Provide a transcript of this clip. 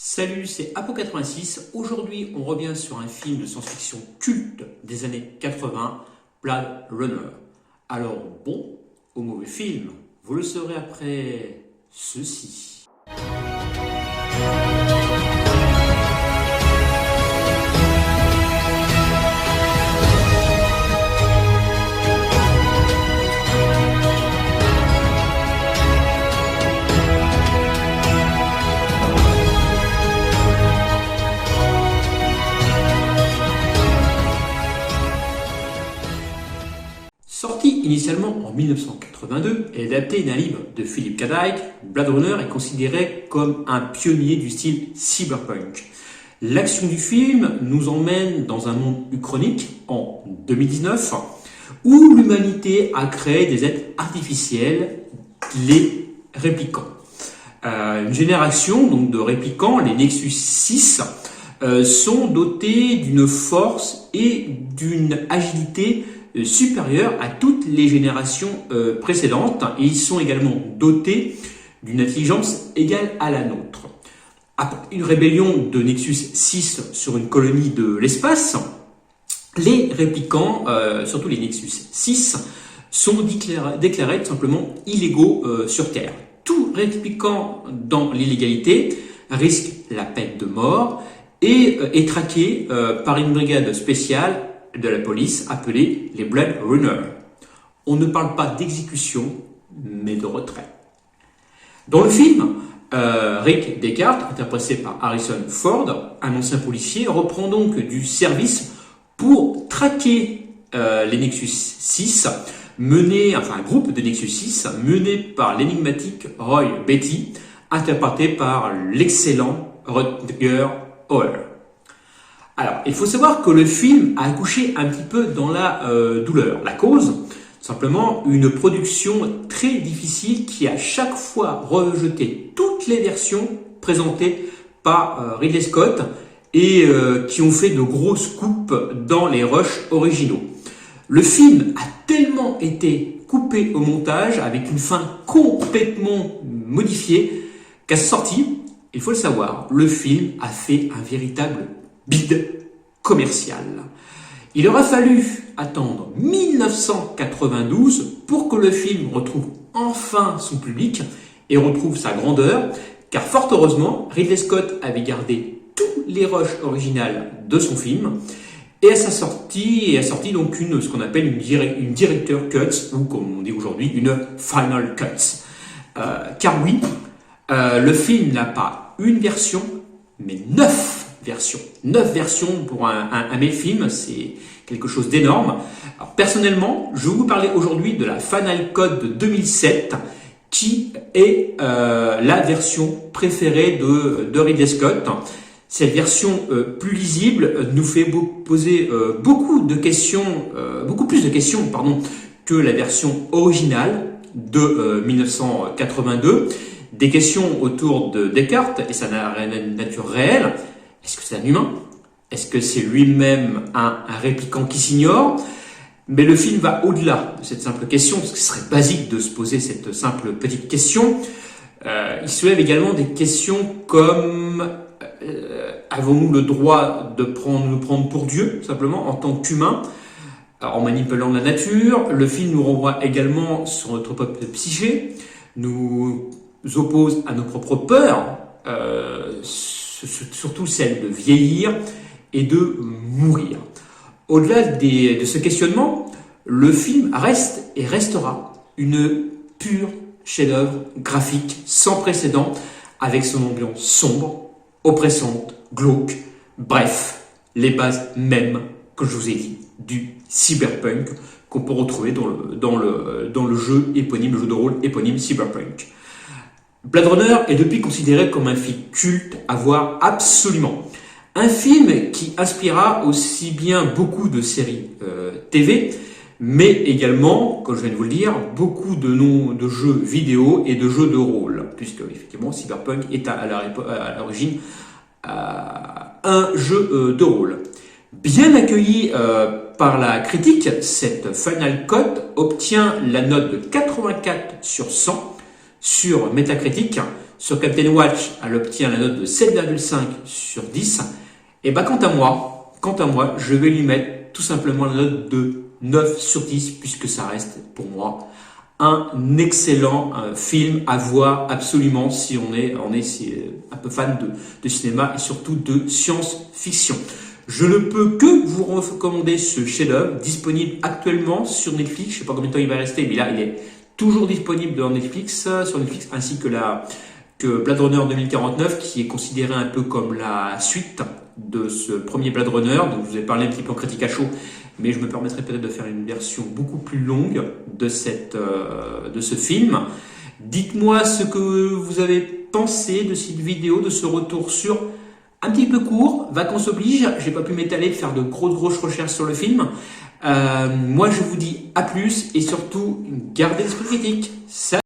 Salut, c'est Apo86. Aujourd'hui, on revient sur un film de science-fiction culte des années 80, Blade Runner. Alors, bon ou mauvais film, vous le saurez après ceci. Sorti initialement en 1982 et adapté d'un livre de Philip K. Dick, Blade Runner est considéré comme un pionnier du style cyberpunk. L'action du film nous emmène dans un monde uchronique en 2019 où l'humanité a créé des êtres artificiels, les réplicants. Une génération donc de réplicants, les Nexus 6, sont dotés d'une force et d'une agilité supérieure à toutes les générations précédentes, et ils sont également dotés d'une intelligence égale à la nôtre. Après une rébellion de Nexus 6 sur une colonie de l'espace, les réplicants, surtout les Nexus 6, sont déclarés tout simplement illégaux sur Terre. Tout réplicant dans l'illégalité risque la peine de mort et est traqué par une brigade spéciale de la police appelée les Blade Runners. On ne parle pas d'exécution, mais de retrait. Dans le film, Rick Deckard, interprété par Harrison Ford, un ancien policier, reprend donc du service pour traquer les Nexus 6, un groupe de Nexus 6 mené par l'énigmatique Roy Batty, interprété par l'excellent Rutger Hauer. Alors, il faut savoir que le film a accouché un petit peu dans la douleur. La cause, simplement une production très difficile qui a chaque fois rejeté toutes les versions présentées par Ridley Scott et qui ont fait de grosses coupes dans les rushs originaux. Le film a tellement été coupé au montage avec une fin complètement modifiée qu'à sa sortie, il faut le savoir, le film a fait un véritable bide commercial. Il aura fallu attendre 1992 pour que le film retrouve enfin son public et retrouve sa grandeur, car fort heureusement, Ridley Scott avait gardé tous les rushs originales de son film et à sa sortie, donc ce qu'on appelle une director cut, ou comme on dit aujourd'hui, une final cut. Car oui, le film n'a pas une version, mais 9 versions. 9 versions pour un même film, c'est quelque chose d'énorme. Alors, personnellement, je vais vous parler aujourd'hui de la Final Cut de 2007, qui est la version préférée de Ridley Scott. Cette version plus lisible nous fait poser beaucoup plus de questions que la version originale de 1982. Des questions autour de Descartes et sa nature réelle. Est-ce que c'est un humain? Est-ce que c'est lui-même un réplicant qui s'ignore? Mais le film va au-delà de cette simple question, parce que ce serait basique de se poser cette simple petite question. Il soulève également des questions comme avons-nous le droit de nous prendre pour Dieu, simplement, en tant qu'humains, en manipulant la nature? Le film nous renvoie également sur notre propre psyché, nous oppose à nos propres peurs, surtout celle de vieillir et de mourir. Au-delà de ce questionnement, le film reste et restera une pure chef-d'œuvre graphique sans précédent, avec son ambiance sombre, oppressante, glauque, bref, les bases mêmes, que je vous ai dit, du cyberpunk qu'on peut retrouver dans le jeu éponyme, le jeu de rôle éponyme Cyberpunk. Blade Runner est depuis considéré comme un film culte à voir absolument. Un film qui inspirera aussi bien beaucoup de séries TV, mais également, comme je viens de vous le dire, beaucoup de jeux vidéo et de jeux de rôle, puisque effectivement Cyberpunk est à l'origine un jeu de rôle. Bien accueilli par la critique, cette Final Cut obtient la note de 84 sur 100 sur Metacritic, Sur Captain Watch, elle obtient la note de 7,5 sur 10. Et quant à moi, je vais lui mettre tout simplement la note de 9 sur 10, puisque ça reste pour moi un excellent film à voir absolument si on est un peu fan de cinéma et surtout de science-fiction. Je ne peux que vous recommander ce chef-d'œuvre disponible actuellement sur Netflix. Je ne sais pas combien de temps il va rester, mais là il est toujours disponible sur Netflix, ainsi que Blade Runner 2049, qui est considéré un peu comme la suite de ce premier Blade Runner. Donc je vous ai parlé un petit peu en critique à chaud, mais je me permettrai peut-être de faire une version beaucoup plus longue de ce film. Dites-moi ce que vous avez pensé de cette vidéo, de ce retour sur un petit peu court, vacances oblige. J'ai pas pu m'étaler de faire de grosses recherches sur le film. Moi, je vous dis à plus et surtout, gardez l'esprit critique. Salut!